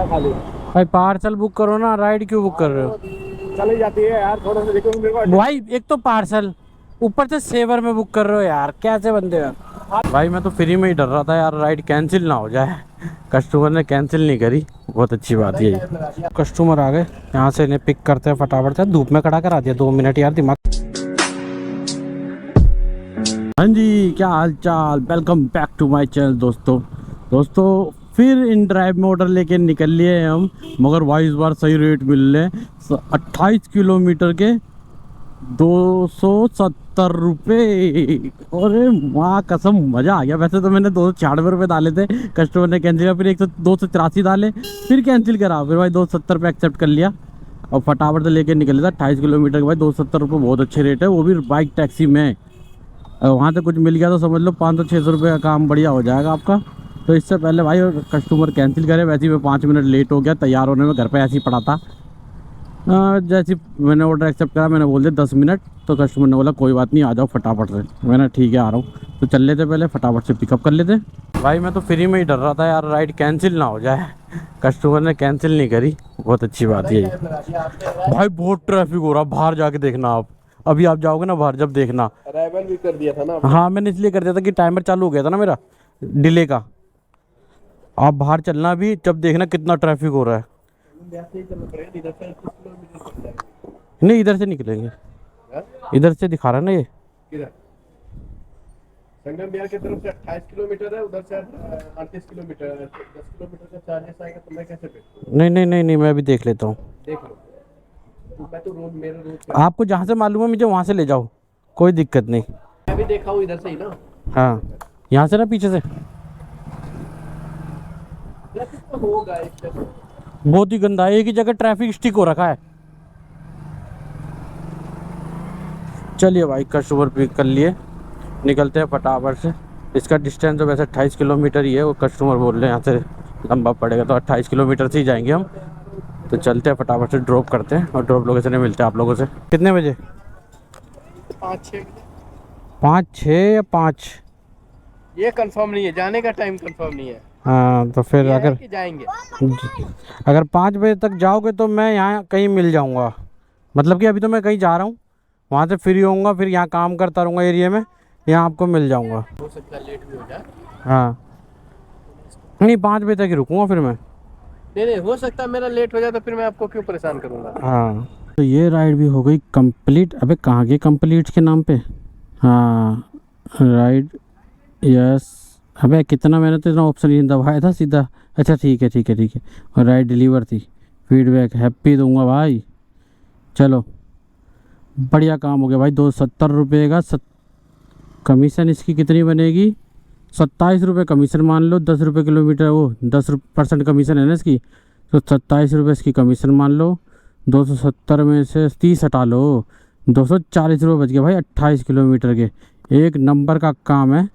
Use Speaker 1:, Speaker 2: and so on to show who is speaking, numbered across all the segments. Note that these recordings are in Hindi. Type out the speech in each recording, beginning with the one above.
Speaker 1: खाली।
Speaker 2: भाई पार्सल बुक करो ना, राइड क्यों बुक कर रहे हो?
Speaker 1: चली जाती है यार, थोड़ा सा देखो मेरे को।
Speaker 2: भाई एक तो पार्सल, ऊपर से सेवर में बुक कर रहे हो यार, कैसे बंदे हो यार? भाई मैं तो फ्री में ही डर रहा था यार, राइड कैंसिल ना हो जाए। कस्टमर ने कैंसिल नहीं करी, बहुत अच्छी बात है ये। कस्टमर आ गए, यहाँ से इन्हें पिक करते हैं फटाफट से। धूप में खड़ा करा दिया 2 मिनट यार, दिमाग। हाँ जी, क्या हाल चाल, welcome back to my channel दोस्तों फिर इन ड्राइव में ऑर्डर लेके निकल लिए हम। मगर भाई इस बार सही रेट मिल रहे, 28 किलोमीटर के 270 रुपये। अरे माँ कसम, मज़ा आ गया। वैसे तो मैंने 296 रुपये डाले थे, कस्टमर ने कैंसिल किया, फिर 283 डाले, फिर कैंसिल करा, फिर भाई 270 पे एक्सेप्ट कर लिया और फटाफट से लेके निकल था। 28 किलोमीटर के भाई 270 रुपये बहुत अच्छे रेट है, वो भी बाइक टैक्सी में। वहाँ से कुछ मिल गया तो समझ लो 500-600 रुपये का काम बढ़िया हो जाएगा आपका। तो इससे पहले भाई कस्टमर कैंसिल करे, वैसे ही मैं 5 मिनट लेट हो गया तैयार होने में, घर पे ऐसे ही पड़ा था। जैसे मैंने ऑर्डर एक्सेप्ट करा, मैंने बोल दिया 10 मिनट, तो कस्टमर ने बोला कोई बात नहीं, आ जाओ फटाफट से। मैंने ठीक है आ रहा हूँ, तो चल लेते पहले फटाफट से पिकअप कर लेते। भाई मैं तो फ्री में ही डर रहा था यार, राइड कैंसिल ना हो जाए। कस्टमर ने कैंसिल नहीं करी, बहुत अच्छी बात है ये। भाई बहुत ट्रैफिक हो रहा, बाहर जाके देखना आप। अभी आप जाओगे ना बाहर, जब देखना।
Speaker 1: अराइवल भी कर दिया था ना।
Speaker 2: हाँ मैंने इसलिए कर दिया था कि टाइमर चालू हो गया था ना मेरा डिले का। आप बाहर चलना भी, जब देखना कितना ट्रैफिक हो रहा है। नहीं इधर से निकलेंगे, इधर से दिखा रहा है ना ये।
Speaker 1: किधर? संगम बिहार की तरफ से 28 किलोमीटर है, उधर से 38 किलोमीटर है। 10 किलोमीटर का चार्जेस आएगा, तो मैं कैसे पे करूं?
Speaker 2: नहीं, मैं भी देख लेता हूँ।
Speaker 1: देख लो, मैं तो रोड, मेरे रोड
Speaker 2: आपको जहाँ से मालूम है मुझे वहाँ से ले जाओ, कोई दिक्कत नहीं।
Speaker 1: मैं भी देखा हूँ इधर से ही ना।
Speaker 2: हाँ यहाँ से ना, पीछे से।
Speaker 1: तो होगा एक तरफ।
Speaker 2: बहुत ही गंदा है, एक ही जगह ट्रैफिक स्टिक हो रखा है। चलिए भाई कस्टमर पिक कर लिए, निकलते हैं फटाफट से। इसका डिस्टेंस तो वैसे 28 किलोमीटर ही है, वो कस्टमर बोल रहे हैं यहाँ से लंबा पड़ेगा, तो 28 किलोमीटर से ही जाएंगे हम। तो चलते हैं फटाफट से, ड्रॉप करते हैं और ड्रॉप लोकेशन में मिलते हैं आप लोगों से। कितने बजे?
Speaker 1: 5-6
Speaker 2: 5-6 या 5?
Speaker 1: ये कंफर्म नहीं है, जाने का टाइम कंफर्म नहीं है।
Speaker 2: हाँ तो फिर
Speaker 1: ये है
Speaker 2: अगर
Speaker 1: कि जाएंगे।
Speaker 2: अगर 5 बजे तक जाओगे तो मैं यहाँ कहीं मिल जाऊँगा। मतलब कि अभी तो मैं कहीं जा रहा हूँ, वहाँ से फ्री होऊंगा, फिर यहाँ काम करता रहूँगा एरिया में, यहाँ आपको मिल जाऊँगा।
Speaker 1: हो सकता है लेट भी हो जाए।
Speaker 2: हाँ नहीं, 5 बजे तक ही रुकूँगा फिर मैं।
Speaker 1: नहीं, हो सकता है मेरा लेट हो जाए, तो फिर मैं आपको क्यों परेशान करूँगा।
Speaker 2: हाँ तो ये राइड भी हो गई कंप्लीट। अबे कहाँ गए कंप्लीट के नाम पे? हाँ राइड, यस। अबे कितना, मैंने तो इतना ऑप्शन ही दबाया था सीधा। अच्छा ठीक है। और राइड डिलीवर थी, फीडबैक हैप्पी दूंगा भाई। चलो बढ़िया काम हो गया भाई। 270 रुपये का कमीशन इसकी कितनी बनेगी? 27 रुपये कमीशन मान लो, 10 रुपये किलोमीटर, वो 10% कमीशन है ना इसकी, तो 27 रुपये इसकी कमीशन मान लो। 270 में से 30 हटा लो, 240 रुपये बच गए भाई 28 किलोमीटर के। एक नंबर का काम है।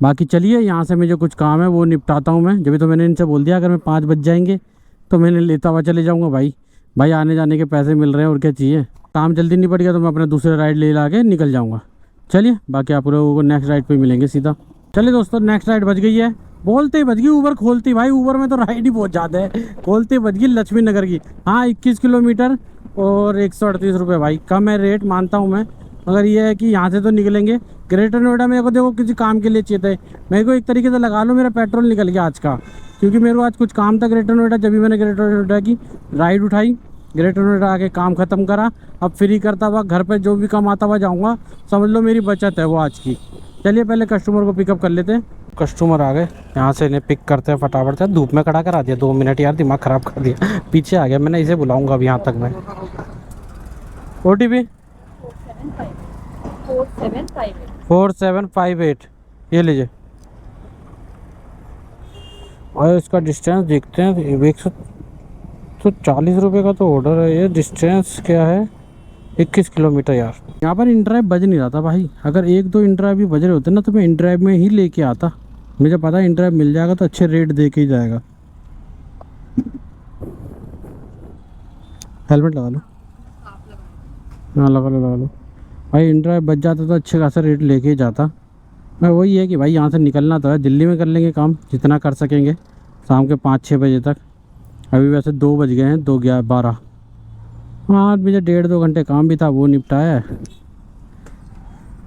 Speaker 2: बाकी चलिए यहाँ से मुझे कुछ काम है वो निपटाता हूँ मैं। जब तो मैंने इनसे बोल दिया अगर मैं 5 बज जाएंगे तो मैंने लेता हुआ चले जाऊँगा। भाई आने जाने के पैसे मिल रहे हैं, और क्या चाहिए। काम जल्दी निपट गया तो मैं अपना दूसरा राइड ले ला के निकल जाऊँगा। चलिए बाकी आप लोगों को नेक्स्ट राइड पे मिलेंगे सीधा। चलिए दोस्तों, नेक्स्ट राइड बज गई है, बोलते ही बज गई ऊबर खोलती। भाई ऊबर में तो राइड ही बहुत ज़्यादा है, खोलते ही बज गई लक्ष्मी नगर की। हाँ 21 किलोमीटर और 138 रुपये। भाई कम है रेट, मानता हूँ मैं, मगर ये है कि यहाँ से तो निकलेंगे। ग्रेटर नोएडा मेरे को देखो किसी काम के लिए चाहिए थे, मेरे को एक तरीके से लगा लो मेरा पेट्रोल निकल गया आज का, क्योंकि मेरे को आज कुछ काम था ग्रेटर नोएडा। जब भी मैंने ग्रेटर नोएडा की राइड उठाई, ग्रेटर नोएडा आके काम ख़त्म करा, अब फ्री करता हुआ घर पे जो भी काम आता हुआ जाऊँगा, समझ लो मेरी बचत है वो आज की। चलिए पहले कस्टमर को पिकअप कर लेते हैं। कस्टमर आ गए, यहाँ से इन्हें पिक करते हैं फटाफट से। धूप में खड़ा करा दिया 2 मिनट यार, दिमाग ख़राब कर दिया। पीछे आ गया, मैंने इसे बुलाऊँगा अब यहाँ तक मैं। OTP 4758, ये लीजिए। और इसका डिस्टेंस देखते हैं, 140 रुपये का तो ऑर्डर है। ये डिस्टेंस क्या है? 21 किलोमीटर यार। यहाँ पर इनड्राइव बज नहीं रहा था भाई, अगर 1-2 इनड्राइव भी बज रहे होते ना तो मैं इनड्राइव में ही लेके आता। मुझे पता है इनड्राइव मिल जाएगा तो अच्छे रेट दे के ही जाएगा। हेलमेट लगा लो। हाँ लगा लो भाई। इनड्राइव बच जाता तो अच्छे खासा रेट लेके ही जाता मैं। वही है कि भाई यहाँ से निकलना तो है, दिल्ली में कर लेंगे काम जितना कर सकेंगे शाम के 5-6 बजे तक। अभी वैसे 2 बज गए हैं, 2:12। हाँ, मुझे 1.5-2 घंटे काम भी था, वो निपटाया है।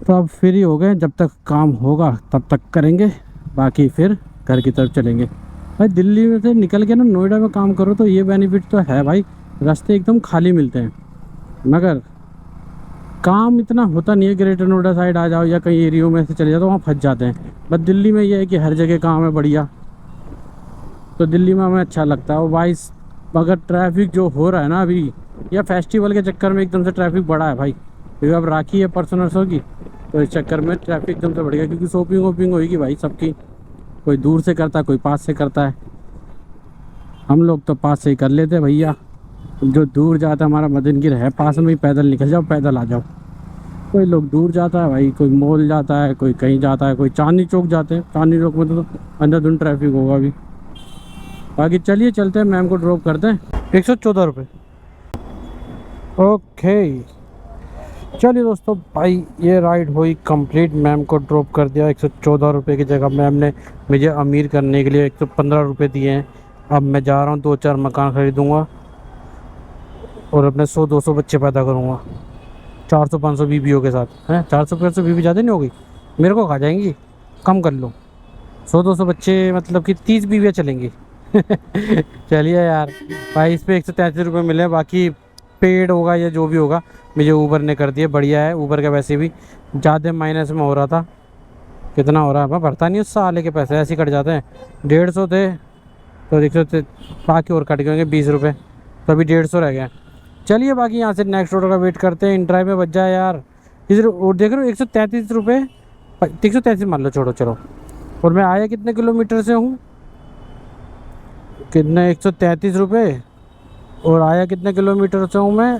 Speaker 2: तो अब फ्री हो गए, जब तक काम होगा तब तक करेंगे, बाकी फिर घर की तरफ चलेंगे। भाई दिल्ली में से निकल के ना नोएडा में काम करो तो ये बेनिफिट तो है भाई, रास्ते एकदम खाली मिलते हैं, मगर काम इतना होता नहीं है। ग्रेटर नोएडा साइड आ जाओ या कई एरियो में से चले जाओ तो वहाँ फंस जाते हैं। बट दिल्ली में ये है कि हर जगह काम है बढ़िया, तो दिल्ली में हमें अच्छा लगता है। और वाइस अगर ट्रैफिक जो हो रहा है ना अभी, या फेस्टिवल के चक्कर में एकदम से ट्रैफिक बढ़ा है भाई, क्योंकि अब राखी है परसों नरसों की, तो इस चक्कर में ट्रैफिक एकदम से बढ़ गया, क्योंकि शॉपिंग वॉपिंग होगी भाई सबकी, कोई दूर से करता है, कोई पास से करता है। हम लोग तो पास से ही कर लेते हैं भैया, जो दूर जाता है हमारा मदनगिर है पास में ही, पैदल निकल जाओ पैदल आ जाओ। कोई लोग दूर जाता है भाई, कोई मॉल जाता है, कोई कहीं जाता है, कोई चांदनी चौक जाते हैं। चांदनी चौक में तो अंधाधुंध ट्रैफिक होगा अभी। बाकी चलिए चलते हैं, मैम को ड्रॉप करते हैं। 114 रुपये। ओके चलिए दोस्तों, भाई ये राइड हुई कंप्लीट, मैम को ड्रॉप कर दिया। 114 रुपये की जगह मैम ने मुझे अमीर करने के लिए 115 रुपये दिए हैं। अब मैं जा रहा हूँ 2-4 मकान ख़रीदूँगा और अपने 100-200 बच्चे पैदा करूँगा 400-500 बीवियों के साथ। हैं 400-500 बीवी ज़्यादा नहीं होगी, मेरे को खा जाएंगी, कम कर लो। 100-200 बच्चे मतलब कि 30 बीवियाँ चलेंगी। चलिए यार भाई, इस पर 133 रुपये मिले, बाकी पेड होगा या जो भी होगा मुझे ऊबर ने कर दिया। बढ़िया है, ऊबर का वैसे भी ज़्यादा माइनस में हो रहा था। कितना हो रहा है मैं भरता नहीं, उस साले के पैसे ऐसे ही कट जाते हैं। 150 थे तो 100 बाकी और कट गए 20 रुपये, तो अभी 150 रह गया। चलिए बाकी यहाँ से नेक्स्ट ऑर्डर का वेट करते हैं। इन ड्राइव में बच जाए यार, इधर और देख रहे हो 133 रुपये, 133 मान लो, छोड़ो चलो। और मैं आया कितने किलोमीटर से हूँ, कितने 133 रुपये, और आया कितने किलोमीटर से हूँ मैं,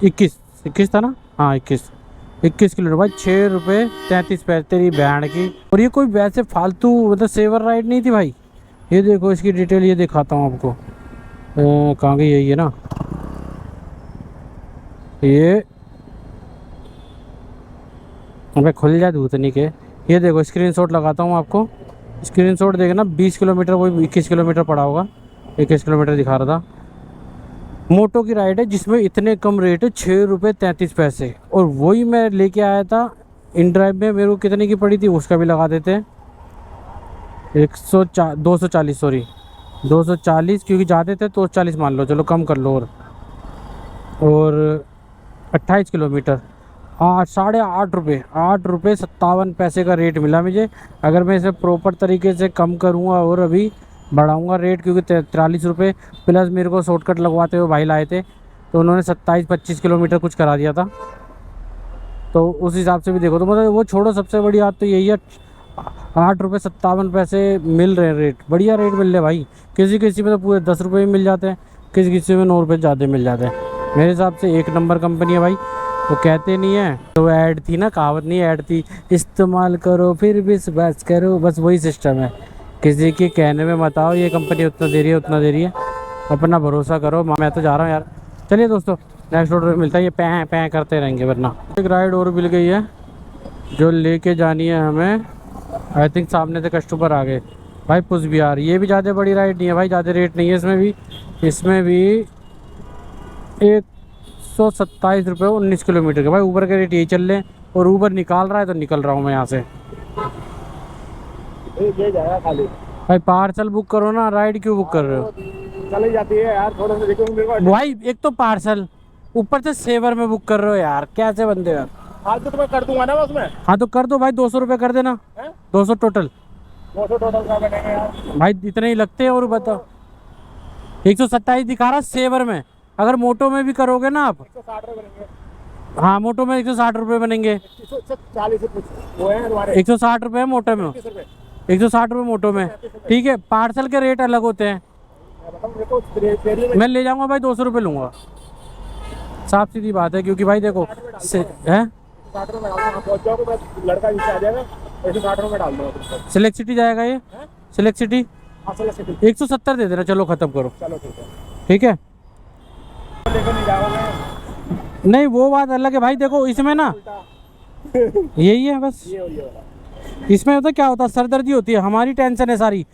Speaker 2: 21 था ना, हाँ 21 किलोमीटर भाई। 6 रुपये 33 पैसे तेरी बहन की। और ये कोई वैसे फालतू मतलब सेवर राइड नहीं थी भाई। ये देखो इसकी डिटेल, ये दिखाता हूँ आपको। कहाँ गई, यही है ना, ये अबे खुल जाए धूतनी के। ये देखो स्क्रीनशॉट लगाता हूँ आपको, स्क्रीनशॉट देखना। 20 किलोमीटर, वो 21 किलोमीटर पड़ा होगा, 21 किलोमीटर दिखा रहा था। मोटो की राइड है जिसमें इतने कम रेट है, 6 रुपये 33 पैसे। और वही मैं लेके आया था इन ड्राइव में, मेरे को कितने की पड़ी थी उसका भी लगा देते हैं। 240 सॉरी 240, क्योंकि ज़्यादा थे तो 40 मान लो, चलो कम कर लो। और 28 किलोमीटर 8.5 रुपये, 8.57 का रेट मिला मुझे। अगर मैं इसे प्रॉपर तरीके से कम करूँगा और अभी बढ़ाऊँगा रेट, क्योंकि 43 रुपये प्लस मेरे को शॉर्टकट लगवाते हुए भाई लाए थे, तो उन्होंने 27-25 किलोमीटर कुछ करा दिया था। तो उस हिसाब से भी देखो तो मतलब वो छोड़ो, सबसे बड़ी बात तो यही है 8.57 मिल रहे हैं रेट, बढ़िया रेट मिल रहे भाई। किसी किसी में तो पूरे 10 रुपये में मिल जाते हैं, किसी किसी में 9 रुपये ज़्यादा मिल जाते हैं। मेरे हिसाब से एक नंबर कंपनी है भाई। वो कहते नहीं है, तो ऐड थी ना, कहावत नहीं ऐड थी, इस्तेमाल करो फिर विश्वास करो, बस वही सिस्टम है। किसी के कहने में मत आओ ये कंपनी उतना दे रही है उतना दे रही है, अपना भरोसा करो। मैं तो जा रहा हूँ यार। चलिए दोस्तों नेक्स्ट ऑर्डर में मिलता है, ये पैं करते रहेंगे वरना। एक राइड और मिल गई है जो लेके जानी है हमें। आई थिंक सामने से कस्टमर आ गए भाई, पुश बिहार। ये भी ज़्यादा बड़ी राइड नहीं है भाई, ज़्यादा रेट नहीं है इसमें भी 127 रुपये 19 किलोमीटर के भाई। ऊबर के रेट यही चल रहे हैं, और ऊबर निकाल रहा है तो निकल रहा हूँ मैं यहाँ से।
Speaker 1: ये जाएगा खाली
Speaker 2: भाई पार्सल बुक करो ना, राइड क्यों बुक कर रहे हो?
Speaker 1: चली जाती है यार, थोड़ा सा देखो मेरे को
Speaker 2: भाई। एक तो पार्सल, ऊपर से सेवर में बुक कर रहे हो यार, कैसे बंदे यार।
Speaker 1: आज तो मैं कर दूंगा ना उसमें।
Speaker 2: हाँ तो कर दो भाई, 200 रुपये कर देना। 200 टोटल,
Speaker 1: 200 टोटल का बनेगा यार
Speaker 2: भाई, इतने ही लगते हैं। और बताओ 127 दिखा रहा सेवर में, अगर मोटो में भी करोगे ना आप
Speaker 1: 160 रुपये बनेंगे।
Speaker 2: हाँ मोटो में 160 रुपये बनेंगे।
Speaker 1: 140 वो है हमारे,
Speaker 2: 160 रुपये है मोटो में, 160 रुपये मोटो में, ठीक है। पार्सल के रेट अलग होते हैं। मैं ले जाऊंगा भाई, 200 रुपये लूँगा, साफ सीधी बात है। क्योंकि भाई देखो है,
Speaker 1: 60 रुपये पहुँच जाओगे, लड़का नीचे आ जाएगा, ऐसे 60 रुपये डाल दूँगा।
Speaker 2: सिलेक्ट सिटी जाएगा ये, सिलेक्ट सिटी 170 दे देना, चलो ख़त्म करो।
Speaker 1: चलो
Speaker 2: ठीक है।
Speaker 1: लेकर नहीं जाऊंगा मैं।
Speaker 2: नहीं वो बात अलग है भाई, देखो इसमें ना यही है बस।
Speaker 1: ये वाला
Speaker 2: इसमें होता क्या होता है, सरदर्दी होती है, हमारी टेंशन है सारी।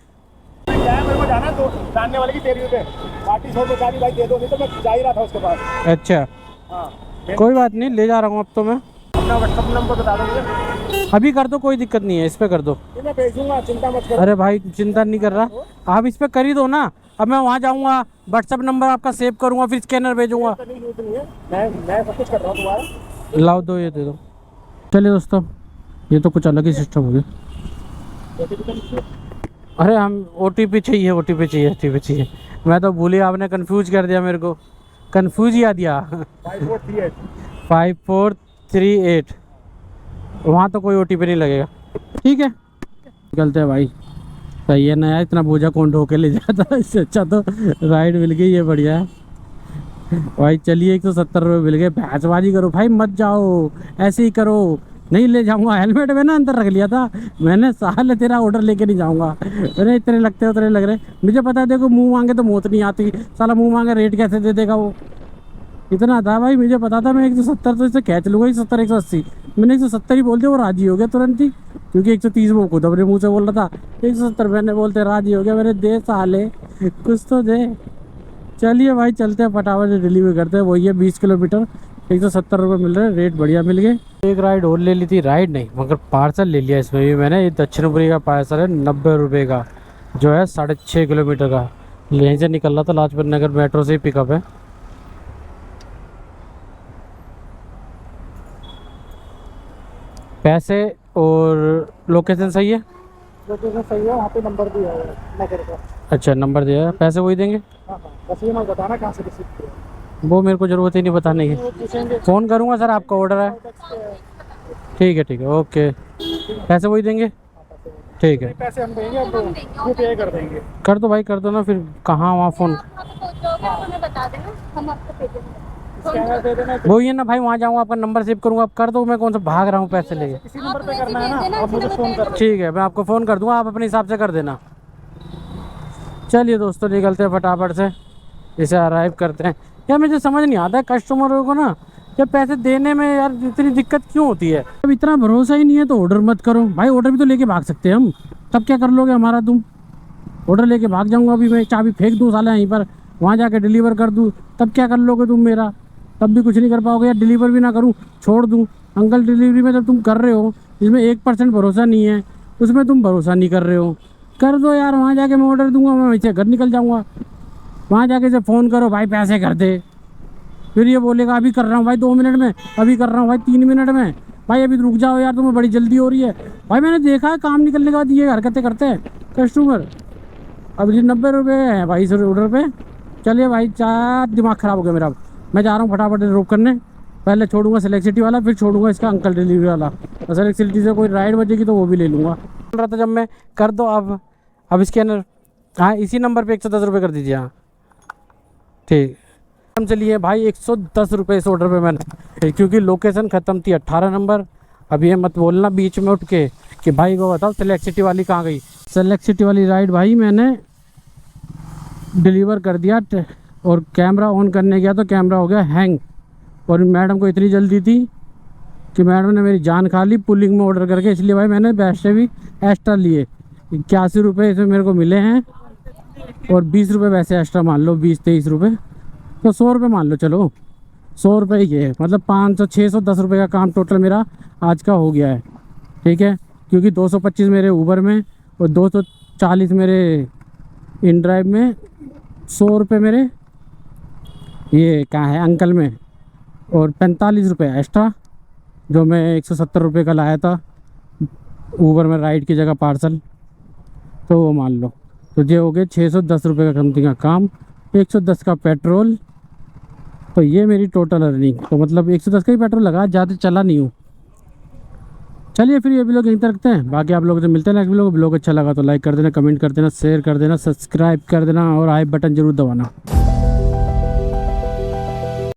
Speaker 1: क्या है, मेरे को जाना है तो जानने वाले की तेरी पे पार्टी छोड़ गाड़ी भाई दे दो, नहीं तो मैं जा ही रहा था उसके पास।
Speaker 2: अच्छा
Speaker 1: हाँ
Speaker 2: कोई बात नहीं, ले जा रहा हूँ अब तो मैं।
Speaker 1: अपना व्हाट्सअप नंबर बता दो मुझे।
Speaker 2: अभी कर दो, कोई दिक्कत नहीं है, इस पे कर दो।
Speaker 1: ये मैं भेजूंगा, चिंता मत करो।
Speaker 2: अरे भाई चिंता नहीं कर रहा, आप इस पे कर ही दो ना। अब मैं वहाँ जाऊँगा, व्हाट्सअप नंबर आपका सेव करूँगा, फिर स्कैनर भेजूँगा।
Speaker 1: करने की जरूरत नहीं है, मैं सब कुछ कर रहा हूँ तुम्हारा।
Speaker 2: लाओ दो, ये दे दो। चलिए दोस्तों, ये तो कुछ अलग ही सिस्टम हो गया। अरे हम OTP चाहिए, OTP चाहिए, OTP चाहिए। मैं तो भूली, आपने कंफ्यूज कर दिया मेरे को, कंफ्यूज ही आ दिया। 5438 वहाँ तो कोई OTP नहीं लगेगा। ठीक है निकलते हैं भाई। सही है ना यार, इतना बोझा कौन ढो के ले जाता, इससे अच्छा तो राइड मिल गई, ये बढ़िया है भाई। चलिए 170 रुपये मिल गए। भैंसबाजी करो भाई, मत जाओ, ऐसे ही करो। नहीं ले जाऊंगा, हेलमेट में ना अंदर रख लिया था मैंने, साल तेरा ऑर्डर लेके नहीं जाऊंगा। अरे इतने लगते उतने लग रहे, मुझे पता है देखो, मुंह मांगे तो मौत नहीं आती, साला मुंह मांगे रेट कैसे दे देगा वो। इतना था भाई, मुझे पता था मैं 170 तो इसे खींच लूँगा, 170 180 मैंने 170 ही बोल दिया, वो राजी हो गया तुरंत ही, क्योंकि 130 वो खुद अपने मुँह से बोल रहा था। 170 मैंने बोलते राजी हो गया, मैंने दे साले कुछ तो दे। चलिए भाई चलते हैं, फटाफट से डिलीवरी करते हैं। वही है 20 किलोमीटर, 170 रुपये मिल रहे हैं, रेट बढ़िया मिल गए। एक राइड और ले ली थी, राइड नहीं मगर पार्सल ले लिया इसमें भी मैंने। ये दक्षिणपुरी का पार्सल है 90 रुपये का, जो है 6.5 किलोमीटर का। यहीं से निकल रहा था, लाजपत नगर मेट्रो से ही पिकअप है। पैसे और लोकेशन सही है?
Speaker 1: लोकेशन सही है, वहाँ पे नंबर भी है नगर का।
Speaker 2: अच्छा नंबर दिया है, पैसे वही देंगे?
Speaker 1: हाँ हाँ, बस ये मत बताना कहाँ से रिसीव किया।
Speaker 2: वो मेरे को ज़रूरत ही नहीं बताने की,
Speaker 1: वो पूछेंगे।
Speaker 2: फ़ोन करूँगा सर, आपका ऑर्डर है। ठीक है ओके। पैसे वही देंगे? ठीक है,
Speaker 1: पैसे हम देंगे, अब वो पे कर देंगे।
Speaker 2: कर दो भाई, कर दो ना, फिर कहाँ वहाँ फ़ोन।
Speaker 3: बता देना, हम आपको भेज देंगे।
Speaker 1: स्कैनर दे देना,
Speaker 2: वही है ना भाई, वहाँ जाऊँगा, आपका नंबर सेव करूँगा, आप कर दो। मैं कौन सा भाग रहा हूँ पैसे लेके।
Speaker 1: इसी नंबर पे करना है ना, अब मुझे फ़ोन कर।
Speaker 2: ठीक है, मैं आपको फ़ोन कर दूँगा, आप अपने हिसाब से कर देना। चलिए दोस्तों निकलते हैं फटाफट से, इसे अराइव करते हैं। यार मुझे समझ नहीं आता है कस्टमरों को ना, जब पैसे देने में यार इतनी दिक्कत क्यों होती है। अब इतना भरोसा ही नहीं है तो ऑर्डर मत करो भाई। ऑर्डर भी तो लेके भाग सकते हैं हम, तब क्या कर लोगे हमारा तुम। ऑर्डर लेके भाग जाऊंगा अभी मैं, चाबी फेंक दूँ साला यहीं पर, वहाँ जाके डिलीवर कर दूँ, तब क्या कर लोगे तुम मेरा। तब भी कुछ नहीं कर पाओगे। यार डिलीवर भी ना करूँ, छोड़ दूँ। अंकल डिलीवरी में जब तुम कर रहे हो, जिसमें 1% भरोसा नहीं है, उसमें तुम भरोसा नहीं कर रहे हो। कर दो यार, वहाँ जाके मैं ऑर्डर दूंगा, मैं वैसे घर निकल जाऊँगा। वहाँ जाके से फ़ोन करो भाई पैसे कर दे, फिर ये बोलेगा अभी कर रहा हूँ भाई 2 मिनट में, अभी कर रहा हूँ भाई 3 मिनट में, भाई अभी रुक जाओ यार तुम्हें बड़ी जल्दी हो रही है। भाई मैंने देखा है काम निकलने के बाद ये हरकतें करते हैं कस्टमर। अब ये 90 रुपये है भाई इस ऑर्डर पे। चलिए भाई, चार दिमाग ख़राब हो गया मेरा। मैं जा रहा हूँ फटाफट ड्रॉप करने, पहले छोड़ूंगा सेलेक्ट सिटी वाला, फिर छोड़ूंगा इसका अंकल डिलीवरी वाला। और सेलेक्ट सिटी से कोई राइड बजेगी तो वो भी ले लूँगा। बोल रहा था जब मैं, कर दो अब स्कैनर। हाँ इसी नंबर पे 110 रुपये कर दीजिए। हाँ ठीक, हम चलिए भाई 110 रुपये इस ऑर्डर पे मैंने, क्योंकि लोकेशन ख़त्म थी 18 नंबर। अब ये मत बोलना बीच में उठ के कि भाई को बताओ सेलेक्ट सिटी वाली कहाँ गई। सेलेक्ट सिटी वाली राइड भाई मैंने डिलीवर कर दिया, और कैमरा ऑन करने गया तो कैमरा हो गया हैंग। और मैडम को इतनी जल्दी थी कि मैडम ने मेरी जान खा ली पुलिंग में ऑर्डर करके, इसलिए भाई मैंने पैसे भी एक्स्ट्रा लिए। 81 रुपये इसमें मेरे को मिले हैं, और 20 रुपये वैसे एक्स्ट्रा मान लो, 20-23 रुपये, तो 100 रुपये मान लो। चलो 100 रुपये ये है, मतलब 500-610 रुपये का काम टोटल मेरा आज का हो गया है। ठीक है, क्योंकि 225 मेरे ऊबर में और 240 मेरे इन ड्राइव में, 100 रुपये मेरे ये क्या है अंकल में, और 45 रुपये एक्स्ट्रा जो मैं 170 रुपये का लाया था ऊबर में राइड की जगह पार्सल, तो वो मान लो। तो ये हो गए 610 रुपये का कंपनी का काम, 110 का पेट्रोल। तो ये मेरी टोटल अर्निंग, तो मतलब 110 का ही पेट्रोल लगा, ज़्यादा चला नहीं हूँ। चलिए फिर ये ब्लॉग यहीं तक रखते हैं, बाकी आप लोगों से मिलते हैं नेक्स्ट ब्लॉग। ब्लॉग अच्छा लगा तो लाइक कर देना, कमेंट कर देना, शेयर कर देना, सब्सक्राइब कर देना और आई बटन जरूर दबाना।